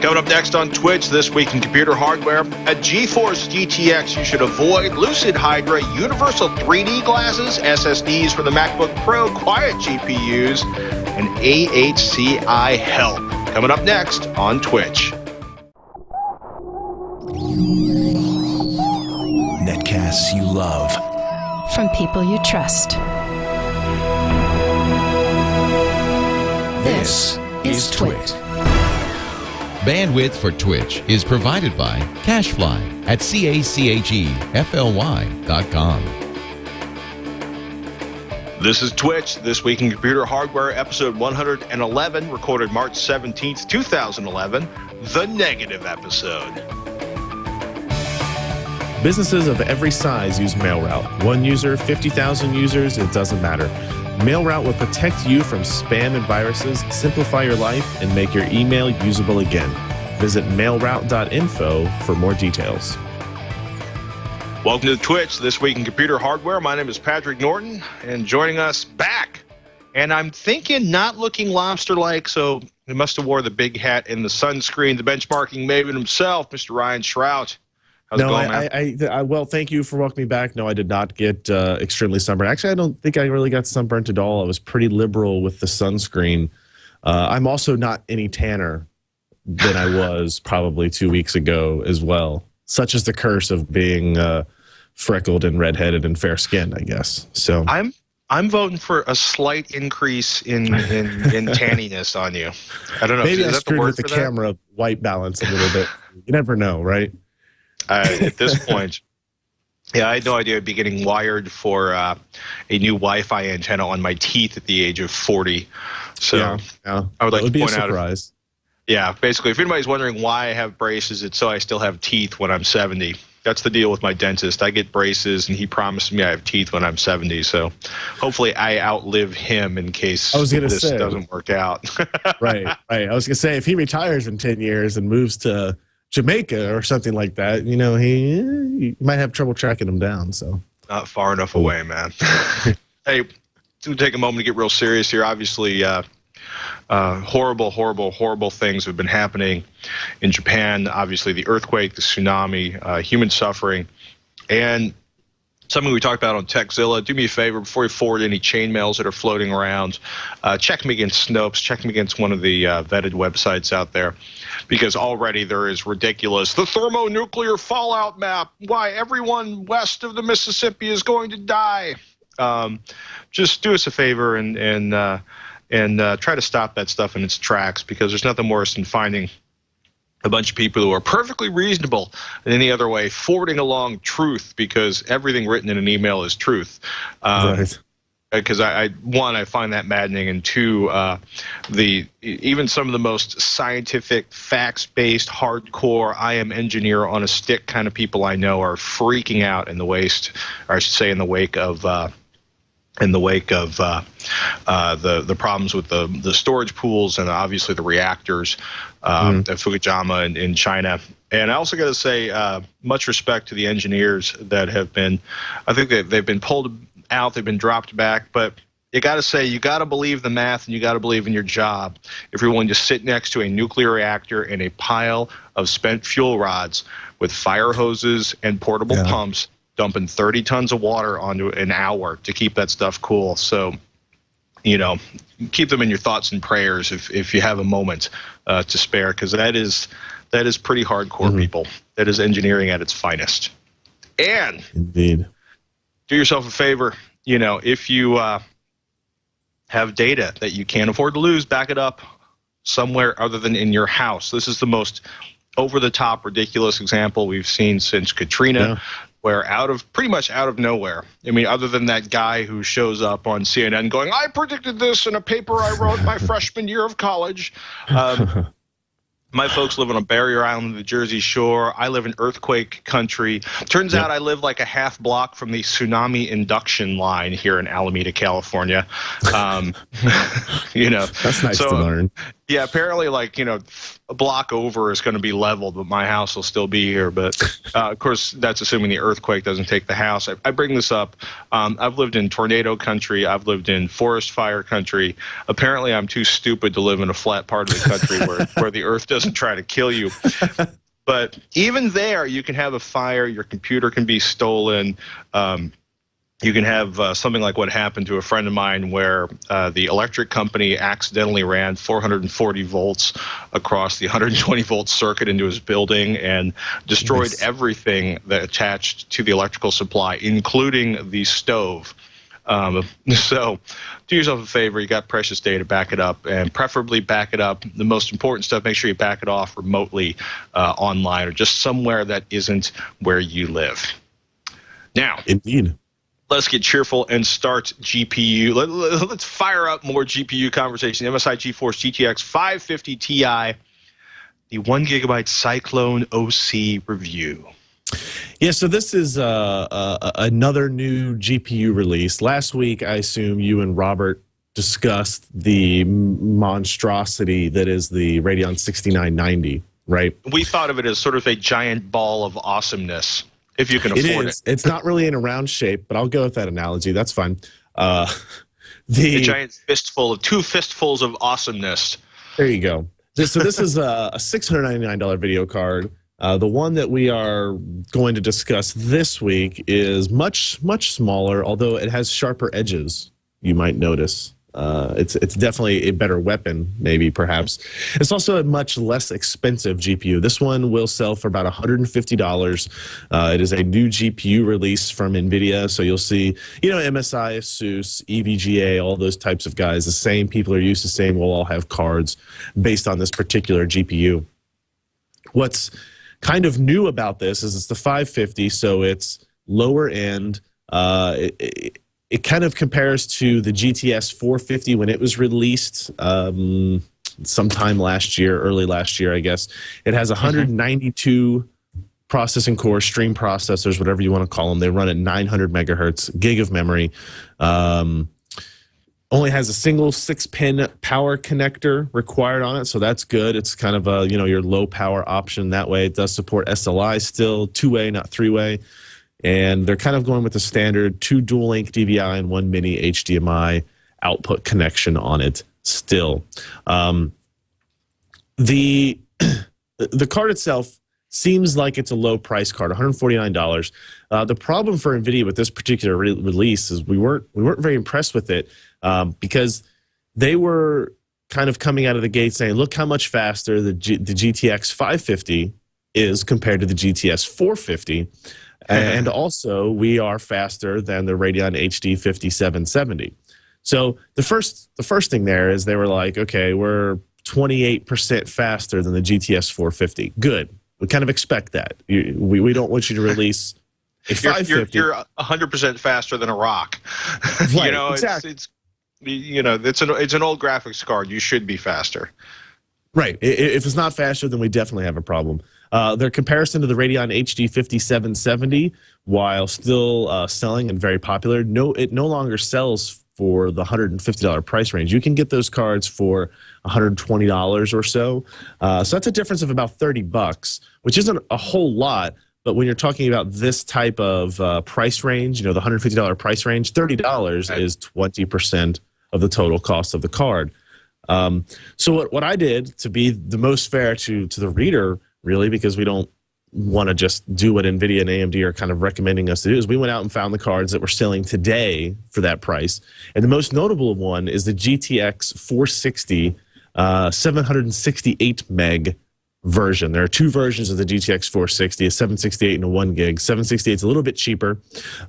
Coming up next on Twitch, This Week in Computer Hardware, a GeForce GTX you should avoid, Lucid Hydra, Universal 3D glasses, SSDs for the Macbook Pro, quiet GPUs, and AHCI help. Coming up next on Twitch. Netcasts you love. From people you trust. This is Twitch. Bandwidth for Twitch is provided by Cachefly at CACHEFLY.com. This is Twitch, This Week in Computer Hardware, episode 111, recorded March 17th, 2011, the negative episode. Businesses of every size use MailRoute. One user, 50,000 users, it doesn't matter. MailRoute will protect you from spam and viruses, simplify your life, and make your email usable again. Visit mailroute.info for more details. Welcome to Twitch, This Week in Computer Hardware. My name is Patrick Norton, and joining us back, and I'm thinking not looking lobster-like, so he must have wore the big hat and the sunscreen, the benchmarking maven himself, Mr. Ryan Shrout. How's it going, man? Well, thank you for welcoming me back. No, I did not get extremely sunburned. Actually, I don't think I really got sunburnt at all. I was pretty liberal with the sunscreen. I'm also not any tanner than I was probably 2 weeks ago as well. Such is the curse of being freckled and redheaded and fair-skinned, I guess. So I'm voting for a slight increase in tanniness on you. I don't know. Maybe I screwed with the camera white balance a little bit. You never know, right? At this point, yeah, I had no idea I'd be getting wired for a new Wi-Fi antenna on my teeth at the age of 40. So yeah. I would like to point out. Yeah, basically, if anybody's wondering why I have braces, it's so I still have teeth when I'm 70. That's the deal with my dentist. I get braces, and he promised me I have teeth when I'm 70. So hopefully I outlive him in case this doesn't work out. Right. I was going to say, if he retires in 10 years and moves to Jamaica or something like that, you know, he might have trouble tracking him down. So not far enough away, man. Hey, to take a moment to get real serious here. Obviously, horrible things have been happening in Japan. Obviously, the earthquake, the tsunami, human suffering, and something we talked about on TechZilla. Do me a favor, before you forward any chain mails that are floating around, check me against Snopes, check me against one of the vetted websites out there, because already there is ridiculous. The thermonuclear fallout map, why everyone west of the Mississippi is going to die. Just do us a favor and try to stop that stuff in its tracks, because there's nothing worse than finding a bunch of people who are perfectly reasonable in any other way forwarding along truth, because everything written in an email is truth. Right. Because I find that maddening, and two, even some of the most scientific, facts-based, hardcore, I am engineer on a stick kind of people I know are freaking out in the wake of the problems with the storage pools and obviously the reactors at Fukushima in China. And I also got to say, much respect to the engineers that have been, I think they've been pulled out, they've been dropped back, but you got to say, you got to believe the math and you got to believe in your job if you're willing to sit next to a nuclear reactor and a pile of spent fuel rods with fire hoses and portable pumps dumping 30 tons of water onto an hour to keep that stuff cool. So, you know, keep them in your thoughts and prayers if you have a moment to spare, because that is pretty hardcore, people. That is engineering at its finest. And indeed, do yourself a favor, you know, if you have data that you can't afford to lose, back it up somewhere other than in your house. This is the most over-the-top, ridiculous example we've seen since Katrina, where pretty much out of nowhere, I mean, other than that guy who shows up on CNN going, I predicted this in a paper I wrote my freshman year of college. My folks live on a barrier island of the Jersey Shore. I live in earthquake country. Turns out I live like a half block from the tsunami induction line here in Alameda, California. You know, that's nice to learn. Yeah, apparently, like, you know, a block over is going to be leveled, but my house will still be here. But of course, that's assuming the earthquake doesn't take the house. I bring this up. I've lived in tornado country. I've lived in forest fire country. Apparently, I'm too stupid to live in a flat part of the country where the earth doesn't doesn't try to kill you. But even there, you can have a fire. Your computer can be stolen. You can have something like what happened to a friend of mine where the electric company accidentally ran 440 volts across the 120-volt circuit into his building and destroyed everything that attached to the electrical supply, including the stove. So do yourself a favor. You got precious data, back it up, and preferably back it up. The most important stuff, make sure you back it off remotely online or just somewhere that isn't where you live. Now, indeed. Let's get cheerful and start GPU. Let's fire up more GPU conversation. MSI GeForce GTX 550 Ti, the 1 gigabyte Cyclone OC review. Yeah, so this is another new GPU release. Last week, I assume you and Robert discussed the monstrosity that is the Radeon 6990, right? We thought of it as sort of a giant ball of awesomeness. If you can afford it. It's not really in a round shape, but I'll go with that analogy. That's fine. A giant fistful of 2 fistfuls of awesomeness. There you go. So this is a $699 video card. The one that we are going to discuss this week is much smaller, although it has sharper edges, you might notice. It's definitely a better weapon, maybe, perhaps. It's also a much less expensive GPU. This one will sell for about $150. It is a new GPU release from NVIDIA, so you'll see, MSI, ASUS, EVGA, all those types of guys. The same people are used to saying we'll all have cards based on this particular GPU. What's kind of new about this is it's the 550, so it's lower end. It kind of compares to the GTS 450 when it was released sometime last year, early last year, I guess. It has 192 processing cores, stream processors, whatever you want to call them. They run at 900 megahertz, gig of memory. Only has a single 6-pin power connector required on it, so that's good. It's kind of a, your low power option that way. It does support SLI still, 2-way, not 3-way. And they're kind of going with the standard 2 dual-link DVI and 1 mini HDMI output connection on it still. The card itself seems like it's a low-price card, $149. The problem for NVIDIA with this particular release is we weren't very impressed with it because they were kind of coming out of the gate saying, look how much faster the GTX 550 is compared to the GTS 450. And also, we are faster than the Radeon HD 5770. So the first thing there is they were like, okay, we're 28% faster than the GTS 450. Good. We kind of expect that. We don't want you to release a 550. You're 100% faster than a rock. Right, exactly. It's an old graphics card. You should be faster. Right. If it's not faster, then we definitely have a problem. Their comparison to the Radeon HD 5770, while still selling and very popular, it no longer sells for the $150 price range. You can get those cards for $120 or so. So that's a difference of about $30, which isn't a whole lot. But when you're talking about this type of price range, the $150 price range, $30 is 20% of the total cost of the card. So what I did to be the most fair to the reader, really, because we don't want to just do what NVIDIA and AMD are kind of recommending us to do, is we went out and found the cards that were selling today for that price. And the most notable one is the GTX 460 768 meg version. There are 2 versions of the GTX 460, a 768 and a 1 gig. 768 is a little bit cheaper.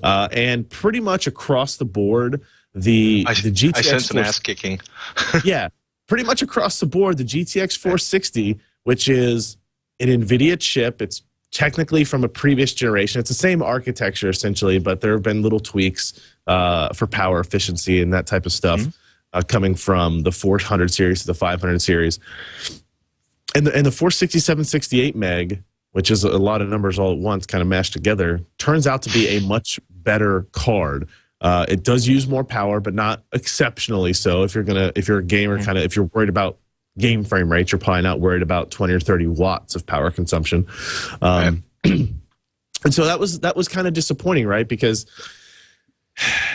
And pretty much across the board, the GTX... I sense an ass kicking. Yeah, pretty much across the board, the GTX 460, which is an NVIDIA chip. It's technically from a previous generation. It's the same architecture, essentially, but there have been little tweaks for power efficiency and that type of stuff coming from the 400 series to the 500 series. And the 460, 768 meg, which is a lot of numbers all at once kind of mashed together, turns out to be a much better card. It does use more power, but not exceptionally so. If you're a gamer, if you're worried about game frame rates, you're probably not worried about 20 or 30 watts of power consumption. And so that was kind of disappointing, right? Because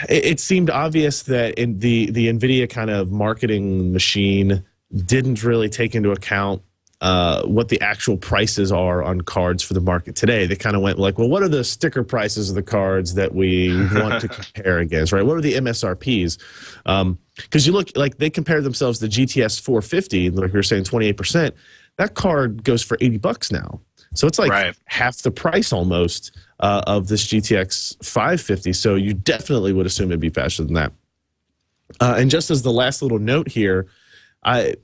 it seemed obvious that in the NVIDIA kind of marketing machine didn't really take into account what the actual prices are on cards for the market today. They kind of went like, well, what are the sticker prices of the cards that we want to compare against, right? What are the MSRPs? Because you look, like they compare themselves to GTS 450, like we were saying, 28%. That card goes for $80 now. So it's like half the price almost of this GTX 550. So you definitely would assume it'd be faster than that. And just as the last little note here, I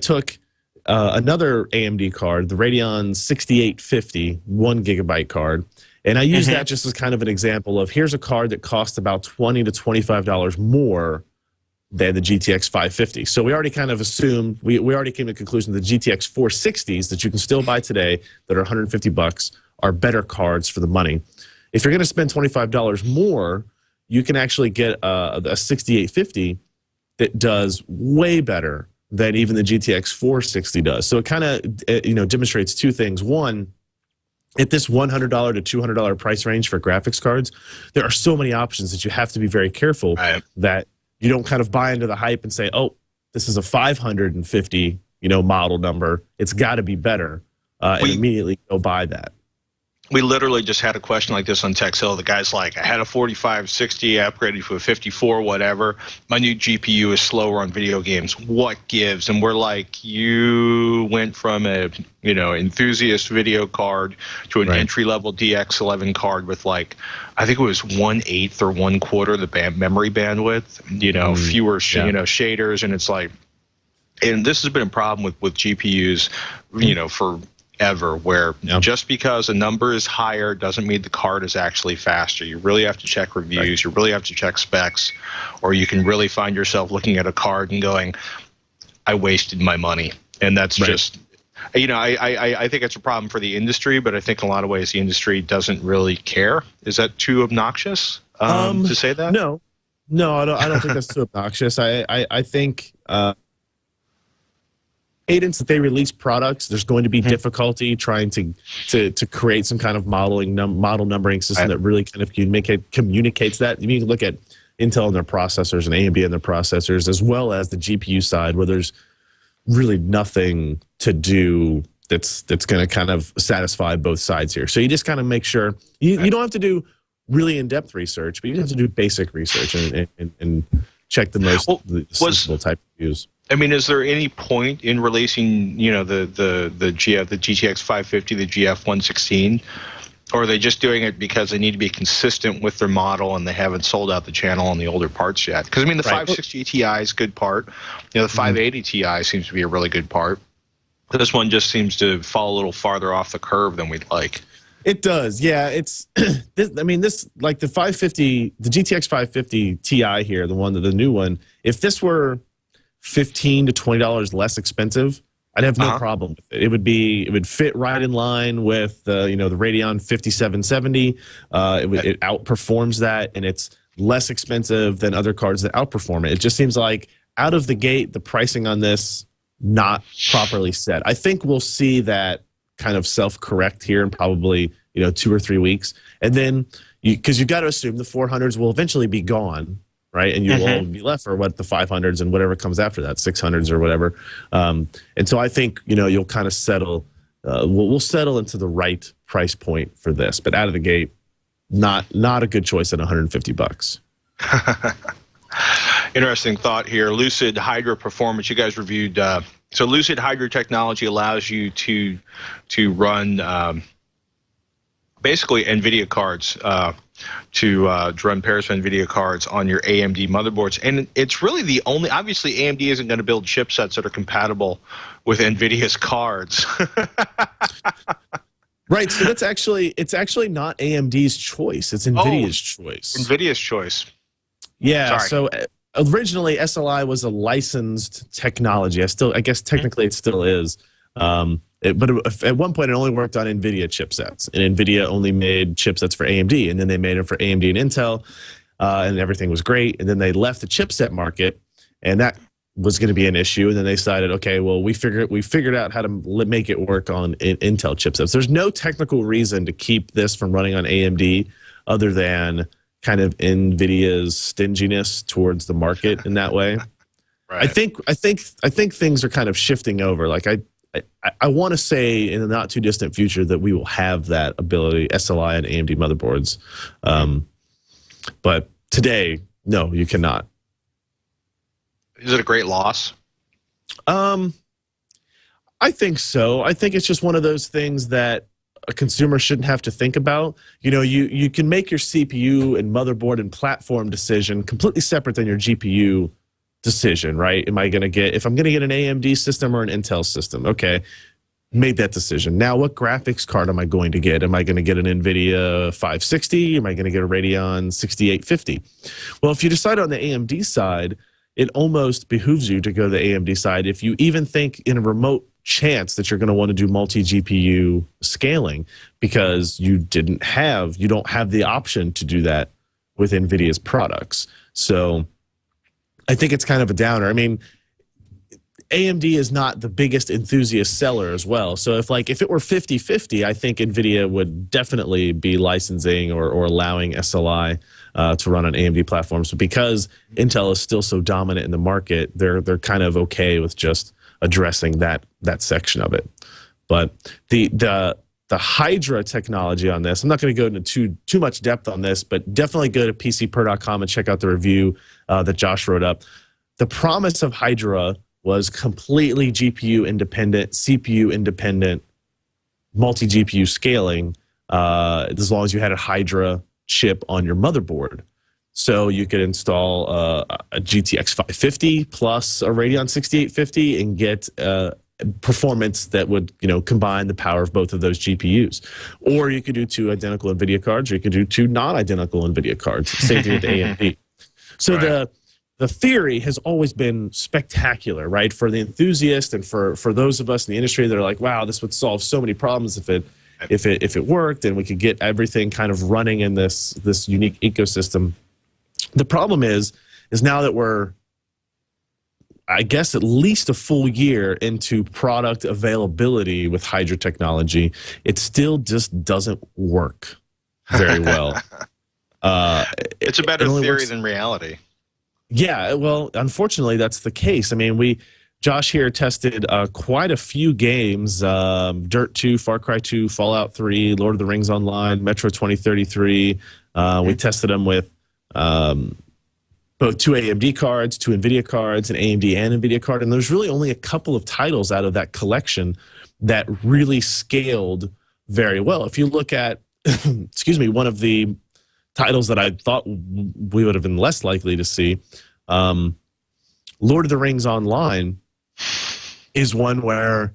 took another AMD card, the Radeon 6850 1 gigabyte card, and I use that just as kind of an example of here's a card that costs about $20 to $25 more than the GTX 550. So we already kind of assumed, we already came to the conclusion that the GTX 460s that you can still buy today that are $150 are better cards for the money. If you're going to spend $25 more, you can actually get a 6850 that does way better than even the GTX 460 does. So it kind of demonstrates two things. One, at this $100 to $200 price range for graphics cards, there are so many options that you have to be very careful that you don't kind of buy into the hype and say, oh, this is a 550 model number. It's got to be better, and immediately go buy that. We literally just had a question like this on TechSale. The guy's like, I had a 4560, I upgraded to a 54, whatever. My new GPU is slower on video games. What gives? And we're like, you went from a enthusiast video card to an entry-level DX11 card with like, I think it was 1/8 or 1/4 the memory bandwidth. Fewer shaders, and it's like, and this has been a problem with GPUs, forever, where just because a number is higher doesn't mean the card is actually faster. You really have to check reviews. You really have to check specs, or you can really find yourself looking at a card and going, I wasted my money. And that's just, I think it's a problem for the industry, but I think in a lot of ways the industry doesn't really care. Is that too obnoxious to say that? No, I don't think that's too obnoxious. I think cadence that they release products, there's going to be difficulty trying to create some kind of model numbering system that really kind of communicates that. You can look at Intel and their processors and AMD and their processors, as well as the GPU side, where there's really nothing to do that's going to kind of satisfy both sides here. So you just kind of make sure you don't have to do really in-depth research, but you have to do basic research and check the most sensible type of views. I mean, is there any point in releasing, the GTX 550, the GF 116, or are they just doing it because they need to be consistent with their model and they haven't sold out the channel on the older parts yet? Because I mean, the 560 Ti is a good part. The 580 Ti seems to be a really good part. This one just seems to fall a little farther off the curve than we'd like. It does, yeah. It's, this like the 550, the GTX 550 Ti here, the new one. If this were $15 to $20 less expensive, I'd have no problem with it. It would fit right in line with the Radeon 5770. It outperforms that, and it's less expensive than other cards that outperform it. It just seems like out of the gate, the pricing on this not properly set. I think we'll see that kind of self-correct here in probably 2 or 3 weeks, and then because you've got to assume the 400s will eventually be gone. Right, and you will all be left for what the 500s and whatever comes after that, 600s or whatever. And so I think you'll kind of settle. We'll settle into the right price point for this, but out of the gate, not a good choice at $150. Interesting thought here. Lucid Hydra Performance. You guys reviewed. So Lucid Hydra technology allows you to run basically NVIDIA cards. To run pairs of NVIDIA cards on your AMD motherboards. And it's really the only, obviously AMD isn't going to build chipsets that are compatible with NVIDIA's cards. Right, so it's actually not AMD's choice, it's NVIDIA's choice. NVIDIA's choice. Yeah, Sorry. So originally SLI was a licensed technology. I guess technically it still is. But at one point, it only worked on NVIDIA chipsets, and NVIDIA only made chipsets for AMD, and then they made it for AMD and Intel, and everything was great. And then they left the chipset market, and that was going to be an issue. And then they decided, okay, well, we figured out how to make it work on Intel chipsets. There's no technical reason to keep this from running on AMD other than kind of NVIDIA's stinginess towards the market in that way. Right. I think things are kind of shifting over. Like I want to say in the not too distant future that we will have that ability, SLI and AMD motherboards. But today, no, you cannot. Is it a great loss? I think so. I think it's just one of those things that a consumer shouldn't have to think about. You know, you can make your CPU and motherboard and platform decision completely separate than your GPU decision, right? Am I going to get, if I'm going to get an AMD system or an Intel system? Okay, made that decision. Now, what graphics card am I going to get? Am I going to get an NVIDIA 560? Am I going to get a Radeon 6850? Well, if you decide on the AMD side, it almost behooves you to go to the AMD side if you even think in a remote chance that you're going to want to do multi-GPU scaling, because you don't have the option to do that with NVIDIA's products. So I think it's kind of a downer. I mean, AMD is not the biggest enthusiast seller as well. So if it were 50-50, I think NVIDIA would definitely be licensing or allowing SLI to run on AMD platforms. But because Intel is still so dominant in the market, they're kind of okay with just addressing that section of it. But the Hydra technology on this, I'm not going to go into too much depth on this, but definitely go to PCPer.com and check out the review that Josh wrote up. The promise of Hydra was completely GPU independent, CPU independent, multi-GPU scaling, as long as you had a Hydra chip on your motherboard. So you could install a GTX 550 plus a Radeon 6850 and get performance that would, combine the power of both of those GPUs. Or you could do two identical NVIDIA cards, or you could do two non-identical NVIDIA cards. Same thing with AMD. So right. The theory has always been spectacular, right? For the enthusiast and for those of us in the industry that are like, wow, this would solve so many problems if it worked, and we could get everything kind of running in this unique ecosystem. The problem is now that we're, I guess, at least a full year into product availability with Hydra technology, it still just doesn't work very well. It's a better theory than reality. Yeah, well, unfortunately, that's the case. I mean, Josh here tested quite a few games, Dirt 2, Far Cry 2, Fallout 3, Lord of the Rings Online, Metro 2033. We tested them with both two AMD cards, two NVIDIA cards, an AMD and NVIDIA card. And there's really only a couple of titles out of that collection that really scaled very well. If you look at, excuse me, one of the titles that I thought we would have been less likely to see, Lord of the Rings Online is one where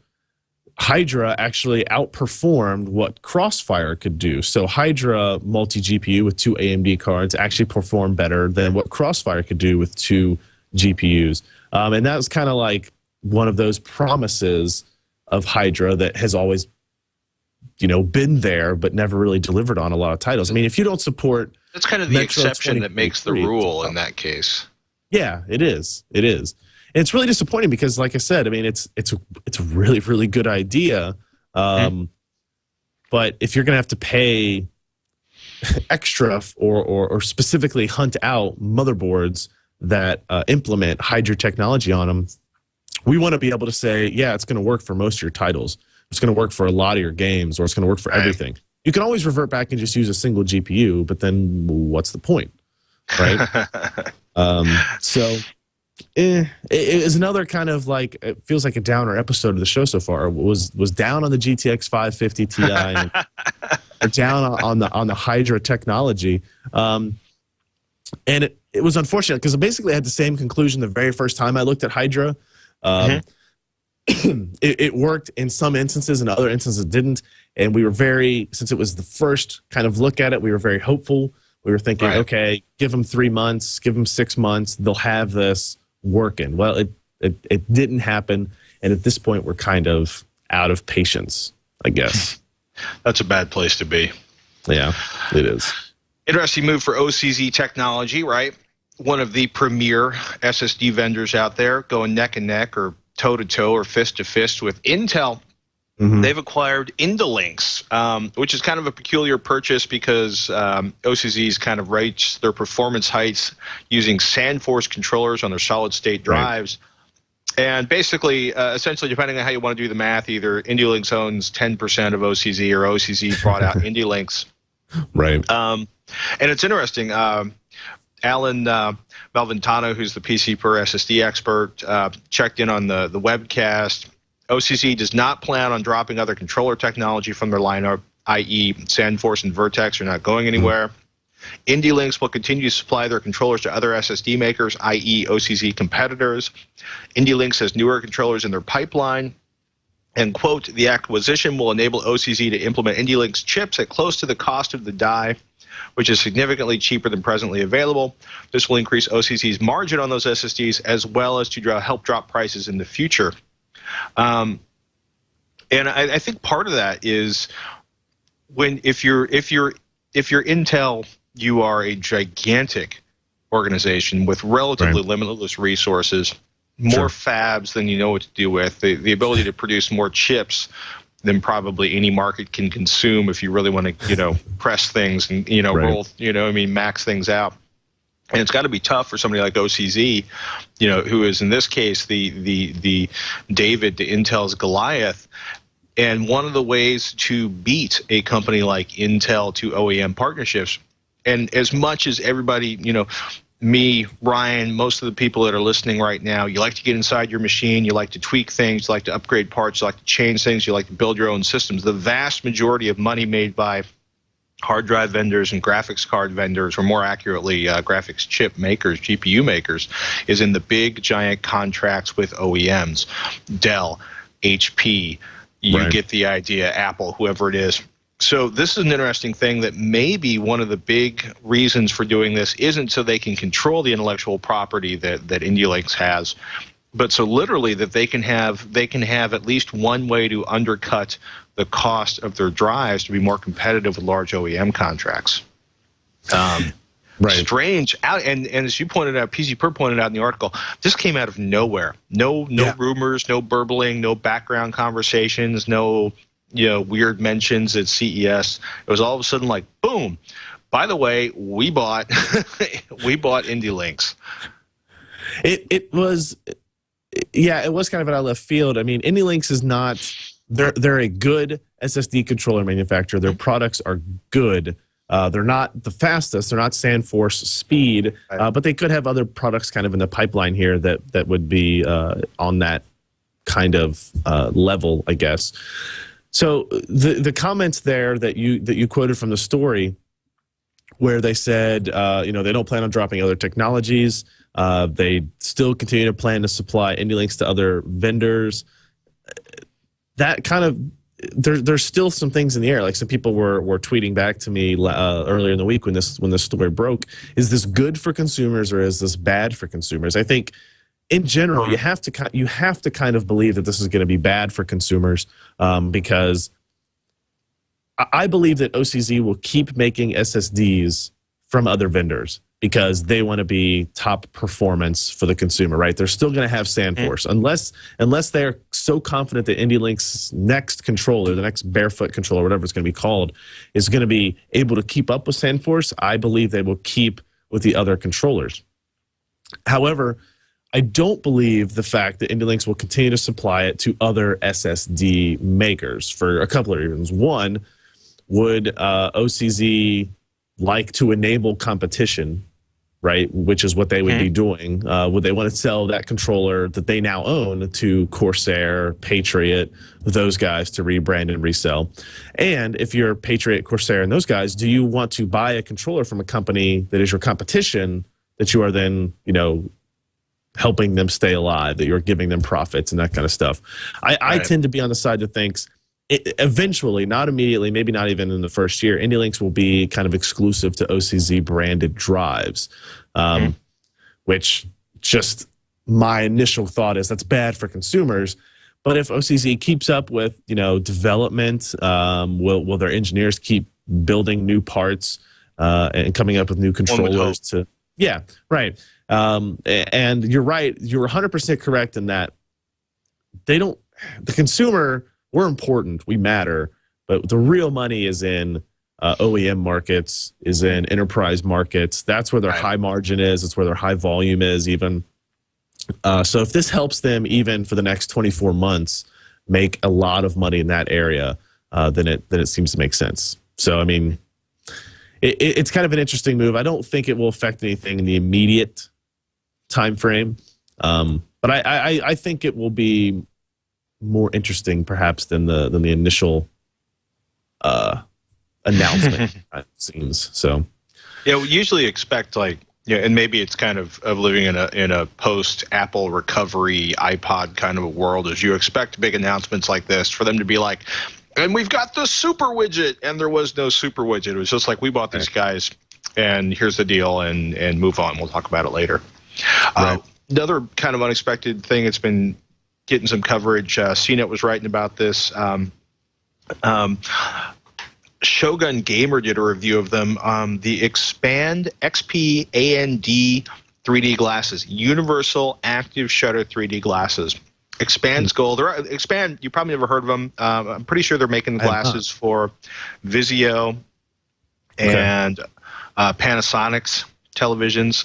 Hydra actually outperformed what Crossfire could do. So Hydra multi-GPU with two AMD cards actually performed better than what Crossfire could do with two GPUs. And that was kind of like one of those promises of Hydra that has always, been there but never really delivered on a lot of titles. I mean, if you don't support... That's kind of the exception that makes the rule in that case. Yeah, it is. It is. And it's really disappointing because, like I said, I mean, it's a really, really good idea. But if you're going to have to pay extra or specifically hunt out motherboards that implement Hydra technology on them, we want to be able to say, yeah, it's going to work for most of your titles. It's going to work for a lot of your games, or it's going to work for everything. You can always revert back and just use a single GPU, but then what's the point, right? So it is another kind of like, it feels like a downer episode of the show so far. Was down on the GTX 550 Ti, or down on the Hydra technology, and it was unfortunate because I basically had the same conclusion the very first time I looked at Hydra. It worked in some instances, and other instances it didn't. And we were since it was the first kind of look at it, we were very hopeful. We were thinking, okay, give them 3 months, give them 6 months, they'll have this working. Well, it didn't happen, and at this point, we're kind of out of patience, I guess. That's a bad place to be. Yeah, it is. Interesting move for OCZ Technology, right? One of the premier SSD vendors out there, going neck and neck or toe-to-toe or fist-to-fist with Intel. They've acquired Indalinks, which is kind of a peculiar purchase because OCZ's kind of rates their performance heights using SandForce controllers on their solid-state drives. And basically, essentially, depending on how you want to do the math, either IndieLinks owns 10% of OCZ or OCZ brought out IndieLinks. Right. And it's interesting. Alan Malventano, who's the PC per SSD expert, checked in on the webcast. OCZ does not plan on dropping other controller technology from their lineup, i.e. SandForce and Vertex are not going anywhere. IndieLinks will continue to supply their controllers to other SSD makers, i.e. OCZ competitors. IndieLinks has newer controllers in their pipeline. And, quote, the acquisition will enable OCZ to implement IndieLinks chips at close to the cost of the die, which is significantly cheaper than presently available. This will increase OCZ's margin on those SSDs as well as to help drop prices in the future. And I think part of that is if you're Intel, you are a gigantic organization with relatively limitless resources, more fabs than you know what to do with, the ability to produce more chips than probably any market can consume if you really want to, press things and, roll, max things out. And it's got to be tough for somebody like OCZ, who is in this case the David to Intel's Goliath. And one of the ways to beat a company like Intel to OEM partnerships, and as much as everybody, me, Ryan, most of the people that are listening right now, you like to get inside your machine, you like to tweak things, you like to upgrade parts, you like to change things, you like to build your own systems. The vast majority of money made by hard drive vendors and graphics card vendors, or more accurately, graphics chip makers, GPU makers, is in the big, giant contracts with OEMs. Dell, HP, you get the idea, Apple, whoever it is. So this is an interesting thing that maybe one of the big reasons for doing this isn't so they can control the intellectual property that IndieLinks has, but so literally that they can have at least one way to undercut the cost of their drives to be more competitive with large OEM contracts. Strange. And as you pointed out, PC Per pointed out in the article, this came out of nowhere. No rumors, no burbling, no background conversations, no weird mentions at CES. It was all of a sudden like, boom. By the way, we bought IndieLinks. It was kind of out of left field. I mean, IndieLinks is not. They're a good SSD controller manufacturer. Their products are good. They're not the fastest. They're not SandForce speed, but they could have other products kind of in the pipeline here that would be on that kind of level, I guess. So the comments there that you quoted from the story, where they said they don't plan on dropping other technologies, they still continue to plan to supply IndieLinks to other vendors. That kind of there's still some things in the air. Like some people were tweeting back to me earlier in the week when this story broke. Is this good for consumers or is this bad for consumers? I think in general, you have to kind of believe that this is going to be bad for consumers, because I believe that OCZ will keep making SSDs from other vendors because they want to be top performance for the consumer, right? They're still going to have SandForce unless they're so confident that IndieLink's next controller, the next barefoot controller, whatever it's going to be called, is going to be able to keep up with SandForce. I believe they will keep with the other controllers. However, I don't believe the fact that IndieLinks will continue to supply it to other SSD makers for a couple of reasons. One, would OCZ like to enable competition, right, which is what they would be doing? Would they want to sell that controller that they now own to Corsair, Patriot, those guys to rebrand and resell? And if you're Patriot, Corsair, and those guys, do you want to buy a controller from a company that is your competition that you are then, helping them stay alive, that you're giving them profits and that kind of stuff? I tend to be on the side that thinks eventually, not immediately, maybe not even in the first year, IndieLinks will be kind of exclusive to OCZ branded drives, which just my initial thought is that's bad for consumers. But if OCZ keeps up with development, will their engineers keep building new parts and coming up with new controllers to? Yeah, right. And you're right. You're 100% correct in that the consumer, we're important, we matter, but the real money is in OEM markets, is in enterprise markets. That's where their high margin is. It's where their high volume is even. So if this helps them even for the next 24 months make a lot of money in that area, then it seems to make sense. So I mean, it's kind of an interesting move. I don't think it will affect anything in the immediate time frame, but I think it will be more interesting perhaps than the initial announcement. It seems so. Yeah, we usually expect and maybe it's kind of living in a post Apple recovery iPod kind of a world, as you expect big announcements like this for them to be like, and we've got the super widget, and there was no super widget. It was just like, we bought these guys, and here's the deal, and move on. We'll talk about it later. Right. Another kind of unexpected thing that's been getting some coverage. CNET was writing about this. Shogun Gamer did a review of them. The Expand XP AND 3D glasses, universal active shutter 3D glasses. Expand's goal. Expand, you probably never heard of them. I'm pretty sure they're making the glasses for Vizio and Panasonic's televisions.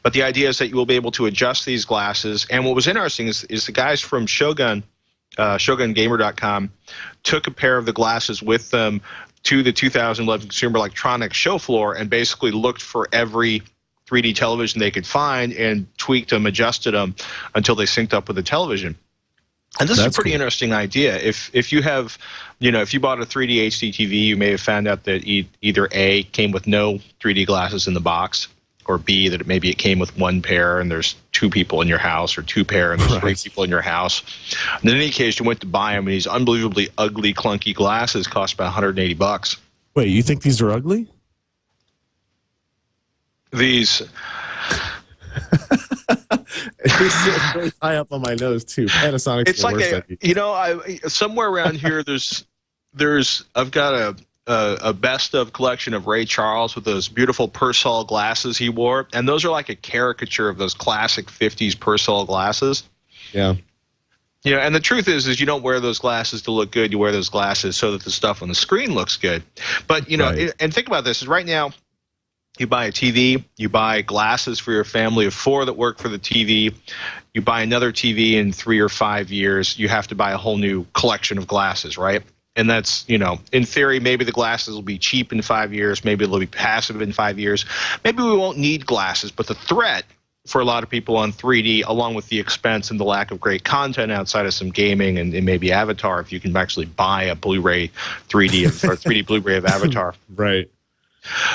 But the idea is that you will be able to adjust these glasses. And what was interesting is the guys from Shogun, ShogunGamer.com, took a pair of the glasses with them to the 2011 Consumer Electronics show floor and basically looked for every 3D television they could find and tweaked them, adjusted them until they synced up with the television. And this is a pretty interesting idea. If you have, if you bought a 3D HD TV, you may have found out that either A, came with no 3D glasses in the box, or B, that maybe it came with one pair and there's two people in your house, or two pair and there's three people in your house. And in any case, you went to buy them, and these unbelievably ugly, clunky glasses cost about $180. Wait, you think these are ugly? These. It's really high up on my nose too. Panasonic's it's the like worst. Somewhere around here, I've got a best of collection of Ray Charles with those beautiful Persol glasses he wore, and those are like a caricature of those classic 50s Persol glasses. Yeah. And the truth is you don't wear those glasses to look good. You wear those glasses so that the stuff on the screen looks good. But and think about this: is right now, you buy a TV, you buy glasses for your family of 4 that work for the TV. You buy another TV in 3 or 5 years, you have to buy a whole new collection of glasses, right? And that's, in theory, maybe the glasses will be cheap in 5 years. Maybe they'll be passive in 5 years. Maybe we won't need glasses, but the threat for a lot of people on 3D, along with the expense and the lack of great content outside of some gaming and maybe Avatar, if you can actually buy a Blu-ray 3D or 3D Blu-ray of Avatar. Right.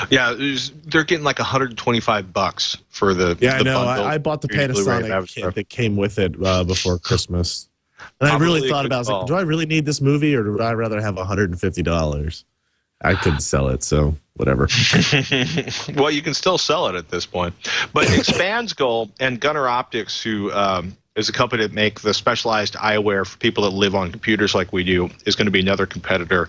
Yeah, they're getting like $125 for the. Yeah, I know. bundle. I bought the Panasonic kit that came with it before Christmas, and I really thought about it. I was like, do I really need this movie, or would I rather have $150? I couldn't sell it, so whatever. Well, you can still sell it at this point. But Expand's goal, and Gunnar Optics, who is a company that make the specialized eyewear for people that live on computers like we do, is going to be another competitor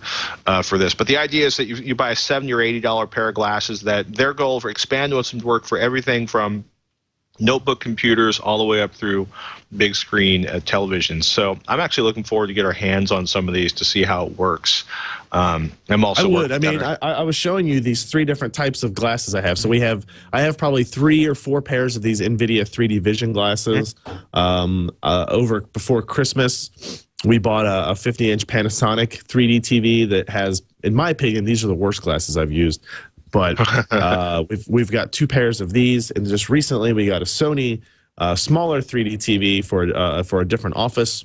for this. But the idea is that you buy a $70 or $80 pair of glasses, that their goal for Expand wants them to work for everything from notebook computers all the way up through big screen televisions. So I'm actually looking forward to get our hands on some of these to see how it works. I'm also. I was showing you these 3 different types of glasses I have. So I have probably 3 or 4 pairs of these NVIDIA 3D Vision glasses. Before Christmas, we bought a 50-inch Panasonic 3D TV that has, in my opinion, these are the worst glasses I've used. But we've got 2 pairs of these, and just recently we got a Sony smaller 3D TV for a different office,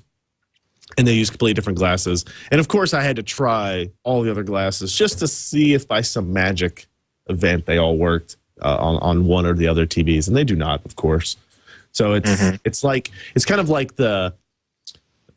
and they use completely different glasses. And of course, I had to try all the other glasses just to see if by some magic event they all worked on one or the other TVs, and they do not, of course. So it's kind of like the.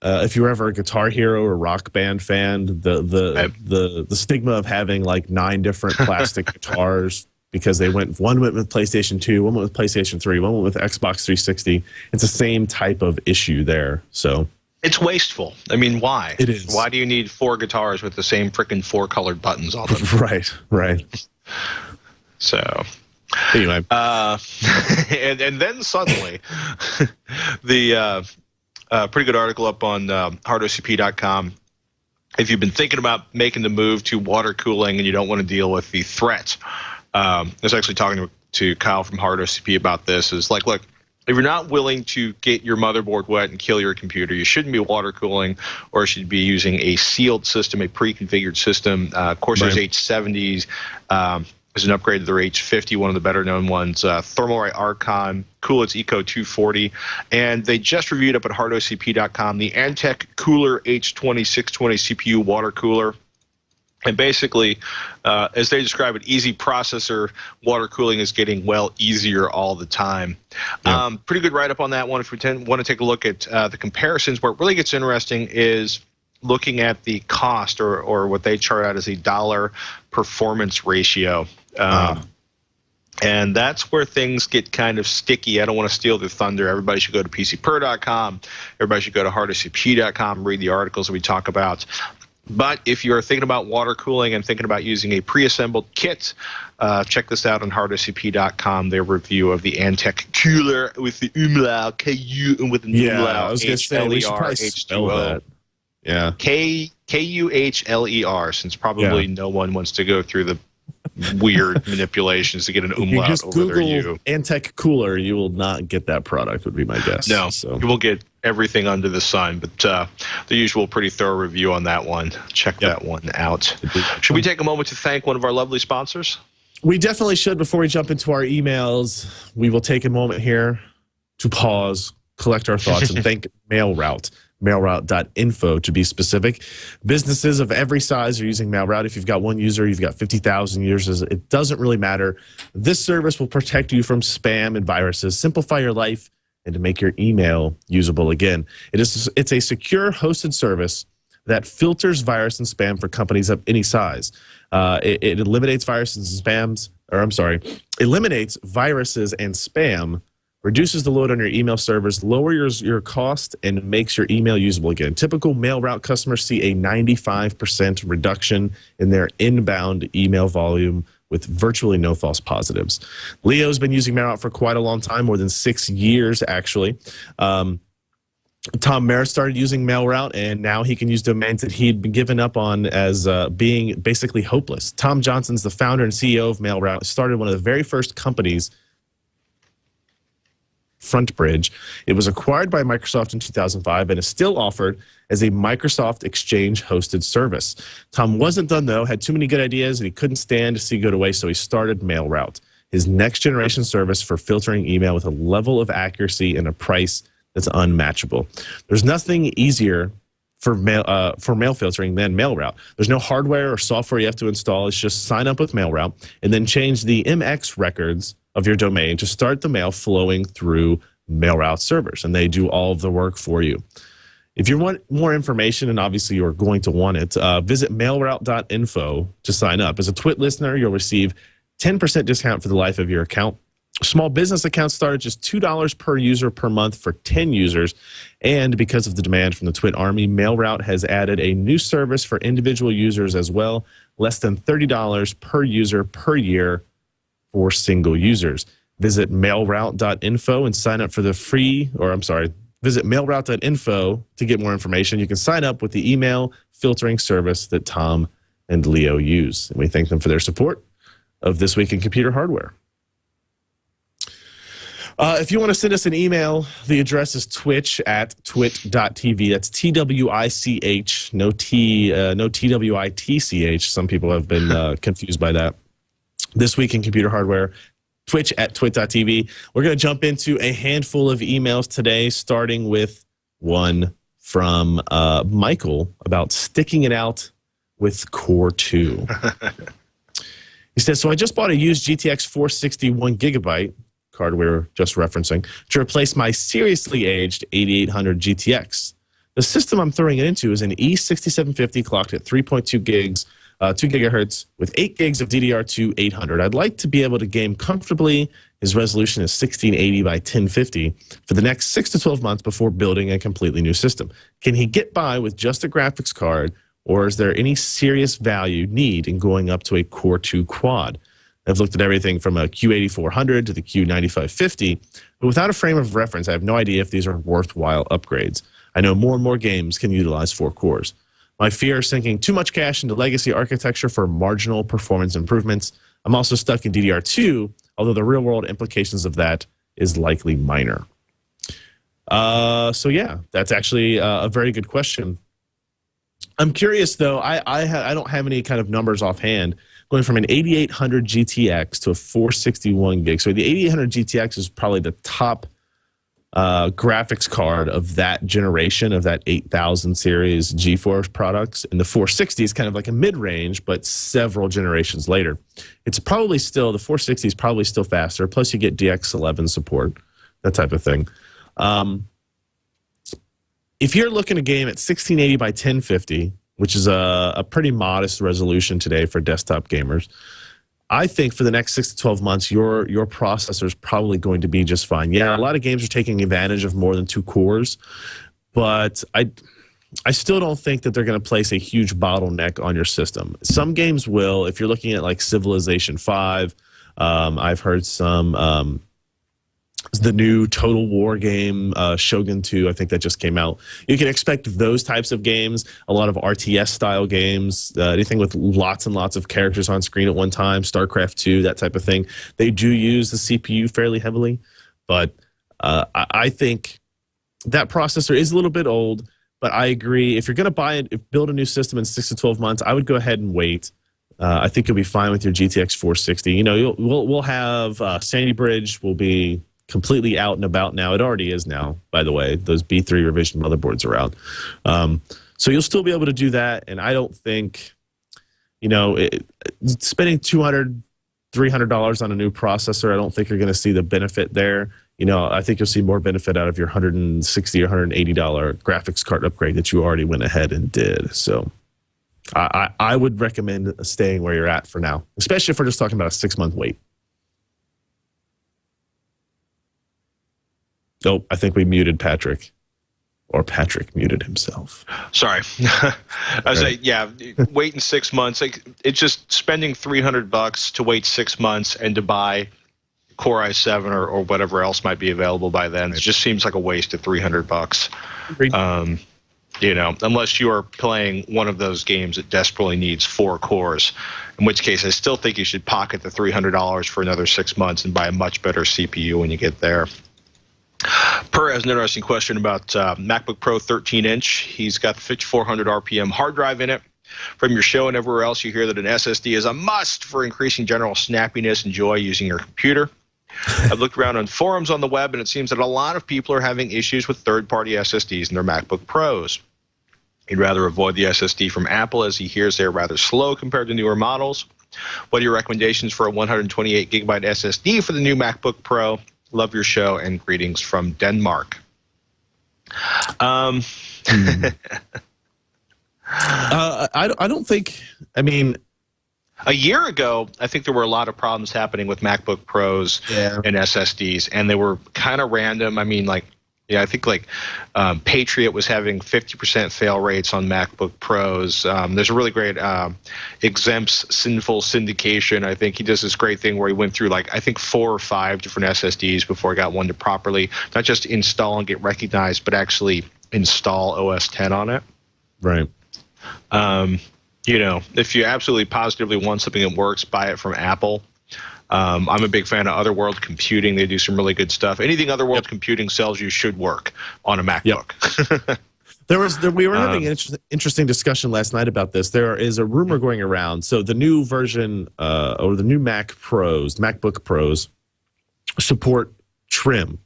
If you were ever a Guitar Hero or Rock Band fan, the stigma of having like 9 different plastic guitars because one went with PlayStation 2, one went with PlayStation 3, one went with Xbox 360. It's the same type of issue there. So it's wasteful. I mean, why? It is. Why do you need 4 guitars with the same freaking 4 colored buttons on them? Right. So. Anyway. And then suddenly, the. Pretty good article up on hardocp.com. If you've been thinking about making the move to water cooling and you don't want to deal with the threat, I was actually talking to Kyle from HardOCP about this. Is like, look, if you're not willing to get your motherboard wet and kill your computer, you shouldn't be water cooling, or should be using a sealed system, a pre-configured system. Corsair's H70s is an upgrade to their H50, one of the better known ones. Thermalright Archon, Coolidge Eco 240, and they just reviewed up at hardocp.com the Antec Cooler H20 620 CPU water cooler. And basically, as they describe it, easy processor water cooling is getting, well, easier all the time. Yeah. Pretty good write-up on that one. If we want to take a look at the comparisons, where it really gets interesting is looking at the cost, or what they chart out as a dollar performance ratio. And that's where things get kind of sticky. I don't want to steal their thunder. Everybody should go to PCPer.com. Everybody should go to hardocp.com, read the articles that we talk about. But if you're thinking about water cooling and thinking about using a pre-assembled kit, check this out on hardocp.com, their review of the Antec Cooler with the umlaut, K-U, and with the umlaut, I was going to say, we should probably spell that. Yeah. K-U-H-L-E-R, since probably no one wants to go through the weird manipulations to get an umlaut over their U. Antec Cooler, you will not get that product, would be my guess. No, so you will get everything under the sun, but the usual pretty thorough review on that one. Check that one out. Should we take a moment to thank one of our lovely sponsors? We definitely should. Before we jump into our emails, we will take a moment here to pause, collect our thoughts, and thank MailRoute. MailRoute.info to be specific. Businesses of every size are using MailRoute. If you've got one user, you've got 50,000 users, it doesn't really matter. This service will protect you from spam and viruses, simplify your life, and to make your email usable again. It's a secure hosted service that filters virus and spam for companies of any size. It eliminates viruses and spams, eliminates viruses and spam, reduces the load on your email servers, lowers your cost, and makes your email usable again. Typical MailRoute customers see a 95% reduction in their inbound email volume with virtually no false positives. Leo's been using MailRoute for quite a long time, more than 6 years, actually. Tom Mayer started using MailRoute, and now he can use domains that he'd been given up on as being basically hopeless. Tom Johnson's the founder and CEO of MailRoute, started one of the very first companies, FrontBridge. It was acquired by Microsoft in 2005 and is still offered as a Microsoft Exchange hosted service. Tom wasn't done, though, had too many good ideas, and he couldn't stand to see go to waste, so he started MailRoute, his next generation service for filtering email with a level of accuracy and a price that's unmatchable. There's nothing easier for mail filtering than MailRoute. There's no hardware or software you have to install. It's just sign up with MailRoute and then change the MX records of your domain to start the mail flowing through MailRoute servers, and they do all of the work for you. If you want more information, and obviously you're going to want it, visit mailroute.info to sign up. As a Twit listener, you'll receive 10% discount for the life of your account. Small business accounts start at just $2 per user per month for 10 users. And because of the demand from the Twit Army, MailRoute has added a new service for individual users as well, less than $30 per user per year for single users. Visit mailroute.info and sign up for the visit mailroute.info to get more information. You can sign up with the email filtering service that Tom and Leo use. And we thank them for their support of This Week in Computer Hardware. If you want to send us an email, the address is twich@twit.tv. That's TWICH, no TWITCH. Some people have been confused by that. This Week in Computer Hardware, twich@twit.tv. We're going to jump into a handful of emails today, starting with one from Michael about sticking it out with Core 2. He says, so I just bought a used GTX 460 1GB, card we were just referencing, to replace my seriously aged 8800 GTX. The system I'm throwing it into is an E6750 clocked at 3.2 gigs, 2 gigahertz with 8 gigs of DDR2 800. I'd like to be able to game comfortably. His resolution is 1680 by 1050 for the next 6 to 12 months before building a completely new system. Can he get by with just a graphics card, or is there any serious value need in going up to a Core 2 quad? I've looked at everything from a Q8400 to the Q9550, but without a frame of reference, I have no idea if these are worthwhile upgrades. I know more and more games can utilize 4 cores. My fear is sinking too much cash into legacy architecture for marginal performance improvements. I'm also stuck in DDR2, although the real-world implications of that is likely minor. So yeah, that's actually a very good question. I'm curious though. I don't have any kind of numbers offhand. Going from an 8800 GTX to a 461 gig. So the 8800 GTX is probably the top graphics card of that generation, of that 8000 series GeForce products, and the 460 is kind of like a mid-range, but several generations later. It's probably still, the 460 is probably still faster. Plus, you get DX11 support, that type of thing. If you're looking at a game at 1680 by 1050, which is a pretty modest resolution today for desktop gamers, I think for the next 6 to 12 months, your processor is probably going to be just fine. Yeah, a lot of games are taking advantage of more than 2 cores, but I still don't think that they're going to place a huge bottleneck on your system. Some games will. If you're looking at like Civilization 5, I've heard some the new Total War game, Shogun 2, I think that just came out. You can expect those types of games, a lot of RTS-style games, anything with lots and lots of characters on screen at one time, StarCraft 2, that type of thing. They do use the CPU fairly heavily, but I think that processor is a little bit old, but I agree. If you're going to build a new system in 6 to 12 months, I would go ahead and wait. I think you'll be fine with your GTX 460. You know, we'll have Sandy Bridge will be completely out and about now. It already is now, by the way. Those B3 revision motherboards are out. So you'll still be able to do that. And I don't think, you know, spending $200, $300 on a new processor, I don't think you're going to see the benefit there. You know, I think you'll see more benefit out of your $160 or $180 graphics card upgrade that you already went ahead and did. So I would recommend staying where you're at for now, especially if we're just talking about a 6-month wait. Oh, I think we muted Patrick, or Patrick muted himself. Sorry. I was like, yeah, waiting 6 months. Like, it's just spending $300 to wait 6 months and to buy Core i7 or whatever else might be available by then. It just seems like a waste of $300. You know, unless you are playing one of those games that desperately needs 4 cores, in which case I still think you should pocket the $300 for another 6 months and buy a much better CPU when you get there. Per has an interesting question about MacBook Pro 13-inch. He's got the 5400 RPM hard drive in it. From your show and everywhere else, you hear that an SSD is a must for increasing general snappiness and joy using your computer. I've looked around on forums on the web, and it seems that a lot of people are having issues with third-party SSDs in their MacBook Pros. He'd rather avoid the SSD from Apple, as he hears they're rather slow compared to newer models. What are your recommendations for a 128GB SSD for the new MacBook Pro? Love your show, and greetings from Denmark. I don't think, I mean, a year ago, I think there were a lot of problems happening with MacBook Pros and SSDs, and they were kind of random. I mean, like, yeah, I think like Patriot was having 50% fail rates on MacBook Pros. There's a really great Exempts Sinful Syndication. I think he does this great thing where he went through like, I think 4 or 5 different SSDs before he got one to properly, not just install and get recognized, but actually install OS 10 on it. Right. You know, if you absolutely positively want something that works, buy it from Apple. I'm a big fan of Otherworld Computing. They do some really good stuff. Anything Otherworld Computing sells you should work on a MacBook. We were having an interesting discussion last night about this. There is a rumor going around. So the new version or the new MacBook Pros support trim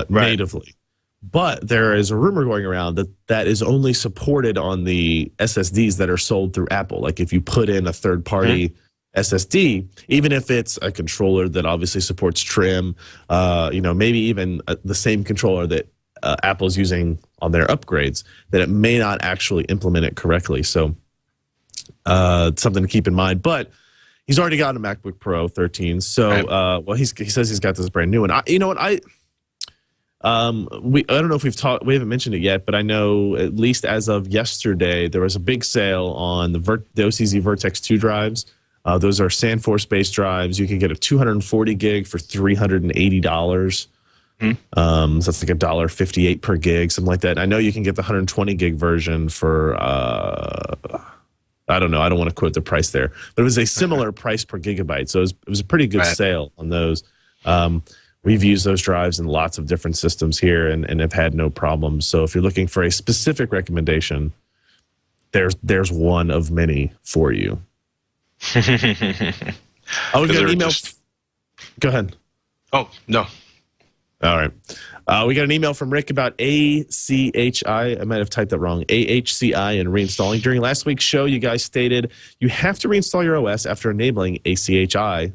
natively. But there is a rumor going around that is only supported on the SSDs that are sold through Apple. Like if you put in a third-party SSD, even if it's a controller that obviously supports trim, you know, maybe even the same controller that Apple's using on their upgrades, that it may not actually implement it correctly. So something to keep in mind. But he's already got a MacBook Pro 13. So well, he says he's got this brand new one. You know what, I don't know if we haven't mentioned it yet, but I know at least as of yesterday there was a big sale on the OCZ Vertex 2 drives. Those are SandForce-based drives. You can get a 240 gig for $380. So that's like $1.58 per gig, something like that. And I know you can get the 120 gig version for I don't know. I don't want to quote the price there, but it was a similar price per gigabyte. So it was a pretty good sale on those. We've used those drives in lots of different systems here and have had no problems. So if you're looking for a specific recommendation, there's one of many for you. Oh, we got an email. Go ahead. Oh, no. All right. We got an email from Rick about ACHI. I might have typed that wrong. AHCI and reinstalling. During last week's show, you guys stated you have to reinstall your OS after enabling ACHI.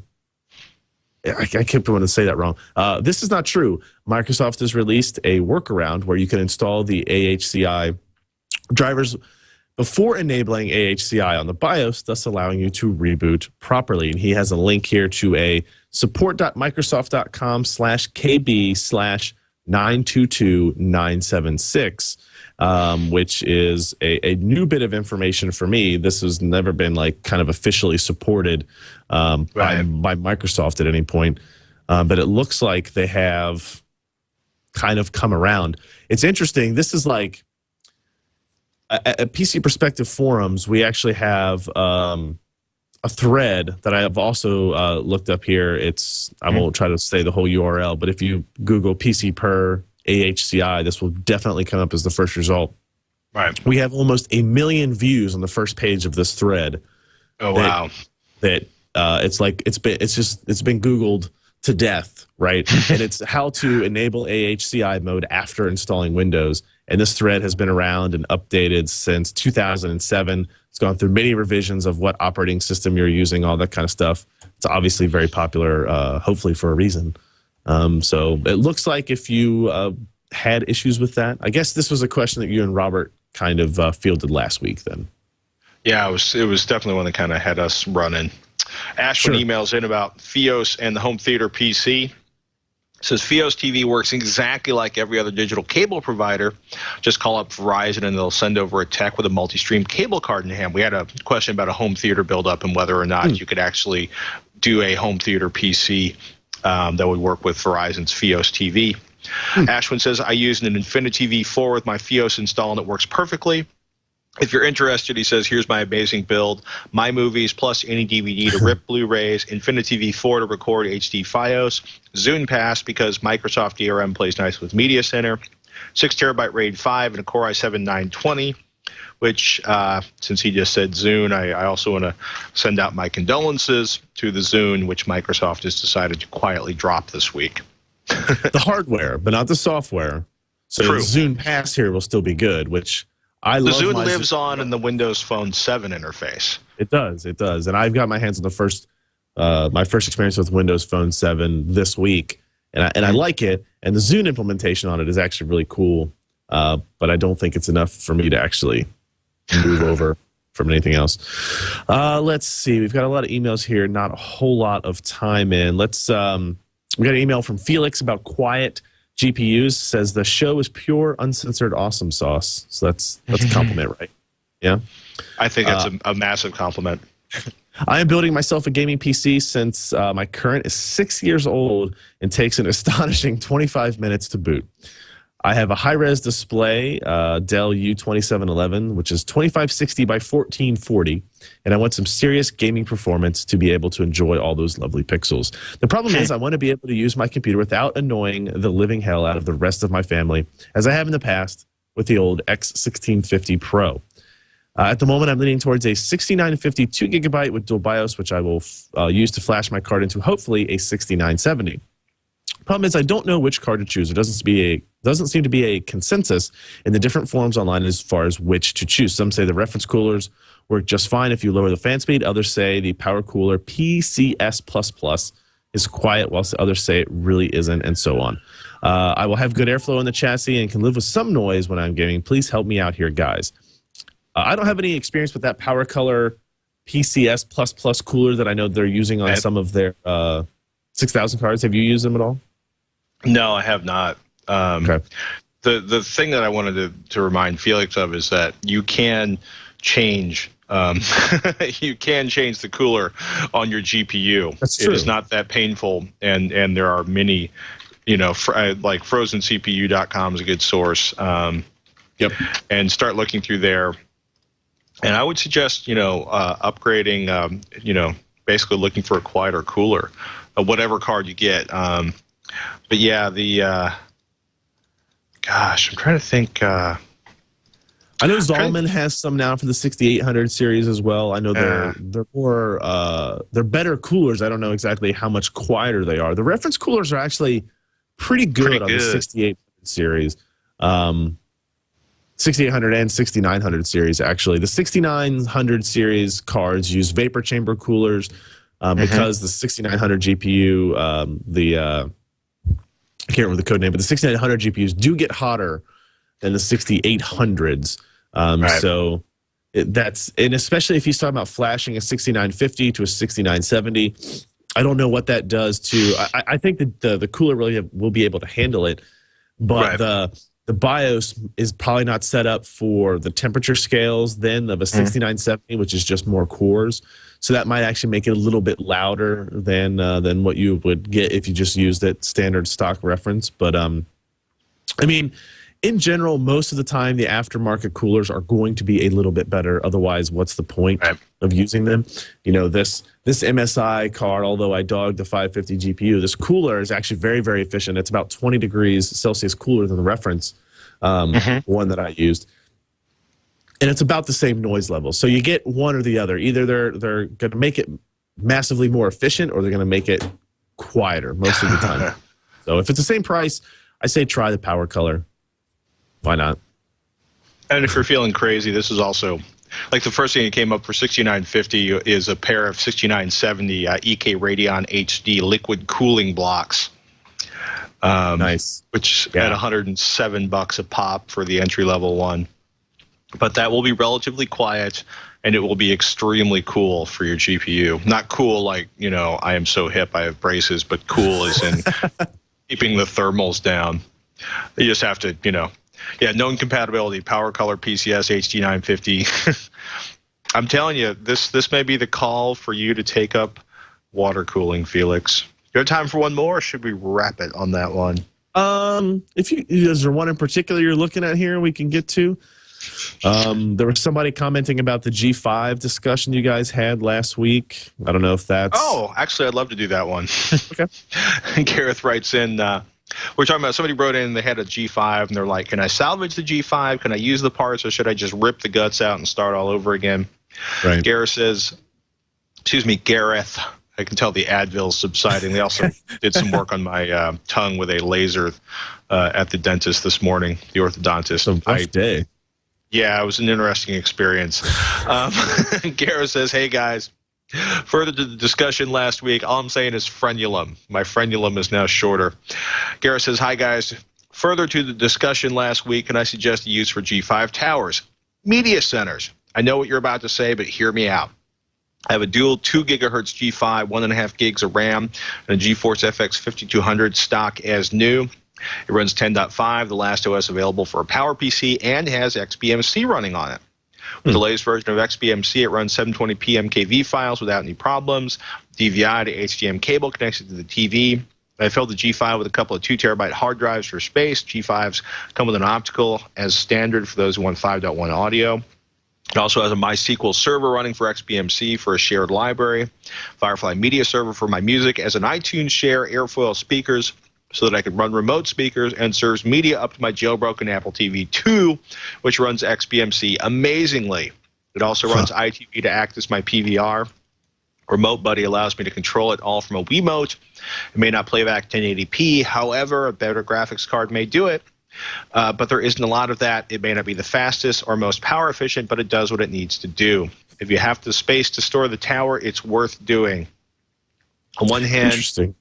I kept wanting to say that wrong. This is not true. Microsoft has released a workaround where you can install the AHCI drivers before enabling AHCI on the BIOS, thus allowing you to reboot properly. And he has a link here to a support.microsoft.com/KB/922976, which is a new bit of information for me. This has never been like kind of officially supported by Microsoft at any point. But it looks like they have kind of come around. It's interesting. This is like at PC Perspective Forums, we actually have a thread that I have also looked up here. I won't try to say the whole URL, but if you Google PC per AHCI, this will definitely come up as the first result. Right. We have almost 1 million views on the first page of this thread. Oh, wow. That it's been Googled to death, right? And it's how to enable AHCI mode after installing Windows. And this thread has been around and updated since 2007. It's gone through many revisions of what operating system you're using, all that kind of stuff. It's obviously very popular, hopefully for a reason. So it looks like if you had issues with that, I guess this was a question that you and Robert kind of fielded last week then. Yeah, it was definitely one that kind of had us running. Ashwin emails in about Fios and the home theater PC. Says Fios TV works exactly like every other digital cable provider. Just call up Verizon and they'll send over a tech with a multi-stream cable card in hand. We had a question about a home theater build-up and whether or not you could actually do a home theater PC that would work with Verizon's Fios TV. Ashwin says, I use an Infinity V4 with my Fios install and it works perfectly. If you're interested, he says, here's my amazing build. My movies plus any DVD to rip Blu-rays, Infinity V4 to record HD Fios, Zune Pass because Microsoft DRM plays nice with Media Center, 6 terabyte RAID 5 and a Core i7 920, which since he just said Zune, I also want to send out my condolences to the Zune, which Microsoft has decided to quietly drop this week. The hardware, but not the software. So True. The Zune Pass here will still be good, which I the love. Zune lives on in the Windows Phone 7 interface. It does, and I've got my hands on the first, my first experience with Windows Phone 7 this week, and I like it. And the Zune implementation on it is actually really cool, but I don't think it's enough for me to actually move over from anything else. Let's see, we've got a lot of emails here, not a whole lot of time in. We got an email from Felix about quiet GPUs. Says the show is pure, uncensored, awesome sauce. So that's a compliment, right? Yeah. I think that's a massive compliment. I am building myself a gaming PC since my current is 6 years old and takes an astonishing 25 minutes to boot. I have a high-res display, Dell U2711, which is 2560 by 1440, and I want some serious gaming performance to be able to enjoy all those lovely pixels. The problem is I want to be able to use my computer without annoying the living hell out of the rest of my family, as I have in the past with the old X1650 Pro. At the moment, I'm leaning towards a 6950 2 gigabyte with dual BIOS, which I will use to flash my card into hopefully a 6970. Problem is, I don't know which card to choose. There doesn't seem to be a consensus in the different forums online as far as which to choose. Some say the reference coolers work just fine if you lower the fan speed. Others say the power cooler PCS++ is quiet, whilst others say it really isn't, and so on. I will have good airflow in the chassis and can live with some noise when I'm gaming. Please help me out here, guys. I don't have any experience with that power color PCS++ cooler that I know they're using on some of their 6000 cards. Have you used them at all? No, I have not. Okay. The thing that I wanted to remind Felix of is that you can change you can change the cooler on your GPU. That's true. It is not that painful, and there are many, like FrozenCPU.com is a good source. Yep. And start looking through there. And I would suggest upgrading. Basically looking for a quieter cooler, whatever card you get. But yeah, gosh, I'm trying to think. I know Zalman has some now for the 6800 series as well. I know they're more they're better coolers. I don't know exactly how much quieter they are. The reference coolers are actually pretty good on the 6800 series. 6800 and 6900 series actually. The 6900 series cards use vapor chamber coolers because the 6900 GPU I can't remember the code name, but the 6900 GPUs do get hotter than the 6800s. So and especially if he's talking about flashing a 6950 to a 6970, I don't know what that does to. I think that the cooler really will be able to handle it, but the BIOS is probably not set up for the temperature scales then of a 6970, which is just more cores. So that might actually make it a little bit louder than what you would get if you just used that standard stock reference. But I mean, in general, most of the time, the aftermarket coolers are going to be a little bit better. Otherwise, what's the point of using them? You know, this MSI card, although I dogged the 550 GPU, this cooler is actually very, very efficient. It's about 20 degrees Celsius cooler than the reference one that I used. And it's about the same noise level. So you get one or the other. Either they're going to make it massively more efficient or they're going to make it quieter most of the time. So if it's the same price, I say try the Power Color. Why not? And if you're feeling crazy, this is also, like the first thing that came up for 6950 is a pair of 6970 EK Radeon HD liquid cooling blocks. Nice. Which at $107 a pop for the entry-level one. But that will be relatively quiet, and it will be extremely cool for your GPU. Not cool like, you know, I am so hip, I have braces, but cool as in keeping the thermals down. You just have to, you know, known compatibility, Power Color PCS HD 950. I'm telling you, this may be the call for you to take up water cooling, Felix. You have time for one more, or should we wrap it on that one? Is there one in particular you're looking at here we can get to? There was somebody commenting about the G5 discussion you guys had last week. I don't know if that's... Oh, actually, I'd love to do that one. Okay. Gareth writes in, we're talking about somebody wrote in, they had a G5, and they're like, can I salvage the G5? Can I use the parts, or should I just rip the guts out and start all over again? Right. Gareth says, Gareth, I can tell the Advil's subsiding. They also did some work on my tongue with a laser at the dentist this morning, the orthodontist. It's a rough day. Yeah, it was an interesting experience. Gareth says, hey, guys, further to the discussion last week, all I'm saying is frenulum. My frenulum is now shorter. Gareth says, hi, guys. Further to the discussion last week, can I suggest a use for G5 towers? Media centers. I know what you're about to say, but hear me out. I have a dual 2 gigahertz G5, 1.5 gigs of RAM, and a GeForce FX 5200 stock as new. It runs 10.5, the last OS available for a PowerPC, and has XBMC running on it. With the latest version of XBMC, it runs 720p MKV files without any problems. DVI to HDMI cable connected to the TV. I filled the G5 with a couple of 2 terabyte hard drives for space. G5s come with an optical as standard for those who want 5.1 audio. It also has a MySQL server running for XBMC for a shared library. Firefly Media Server for my music as an iTunes Share Airfoil speakers so that I can run remote speakers, and serves media up to my jailbroken Apple TV 2, which runs XBMC amazingly. It also runs iTV to act as my PVR. Remote Buddy allows me to control it all from a Wiimote. It may not play back 1080p. However, a better graphics card may do it. But there isn't a lot of that. It may not be the fastest or most power efficient, but it does what it needs to do. If you have the space to store the tower, it's worth doing. On one hand, interesting.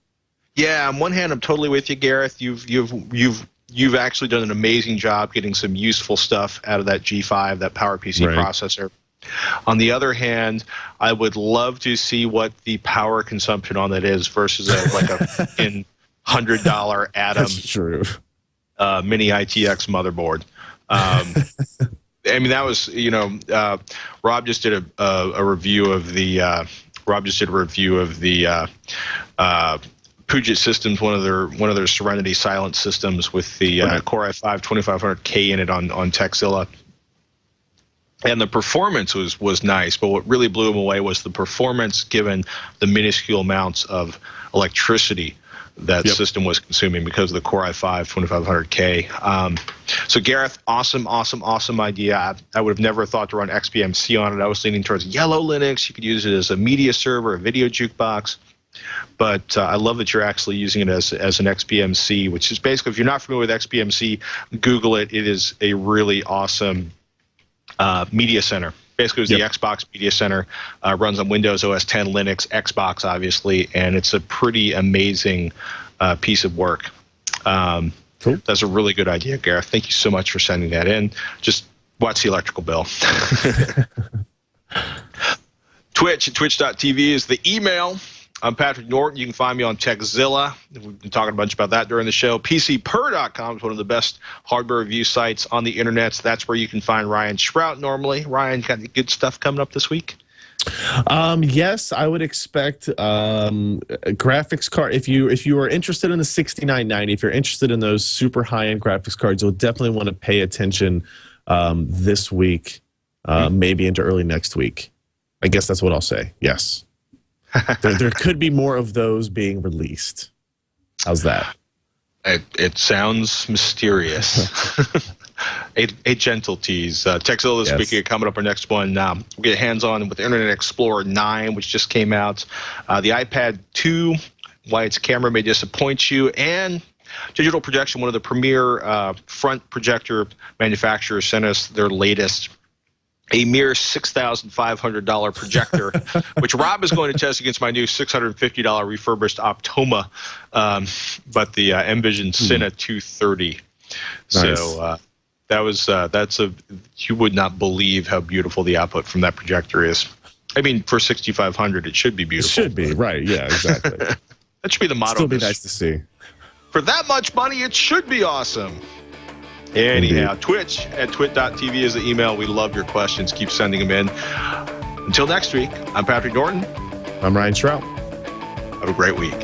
Yeah, on one hand, I'm totally with you, Gareth. You've actually done an amazing job getting some useful stuff out of that G5, that PowerPC processor. On the other hand, I would love to see what the power consumption on that is versus a $100 Atom. That's true. Mini ITX motherboard. I mean, that was, you know, Rob just did a review of the Puget Systems, one of their Serenity silent systems with the Core i5 2500K in it on Texilla. And the performance was nice, but what really blew him away was the performance given the minuscule amounts of electricity that system was consuming because of the Core i5 2500K. So Gareth, awesome idea. I would have never thought to run XBMC on it. I was leaning towards yellow Linux. You could use it as a media server, a video jukebox. But I love that you're actually using it as an XBMC, which is basically, if you're not familiar with XBMC, Google it. It is a really awesome media center. Basically, it was the Xbox Media Center. Runs on Windows, OS 10, Linux, Xbox, obviously, and it's a pretty amazing piece of work. Cool. That's a really good idea, Gareth. Thank you so much for sending that in. Just watch the electrical bill. Twitch at twitch.tv is the email. I'm Patrick Norton. You can find me on TechZilla. We've been talking a bunch about that during the show. PCPer.com is one of the best hardware review sites on the internet. So that's where you can find Ryan Shrout normally. Ryan, got any good stuff coming up this week? Yes, I would expect a graphics card. If you are interested in the 6990, if you're interested in those super high-end graphics cards, you'll definitely want to pay attention this week, maybe into early next week. I guess that's what I'll say. Yes. there could be more of those being released. How's that? It sounds mysterious. a gentle tease. TechZilla this week, coming up our next one. We'll get hands-on with Internet Explorer 9, which just came out. The iPad 2, why its camera may disappoint you, and Digital Projection, one of the premier front projector manufacturers, sent us their latest, a mere $6,500 projector, which Rob is going to test against my new $650 refurbished Optoma, but the Envision Cine 230. Nice. So you would not believe how beautiful the output from that projector is. I mean, for $6,500, it should be beautiful. It should be, right? Yeah, exactly. That should be the motto. Still be nice to see. For that much money, it should be awesome. Anyhow, indeed. Twitch at twit.tv is the email. We love your questions. Keep sending them in. Until next week, I'm Patrick Norton. I'm Ryan Shrout. Have a great week.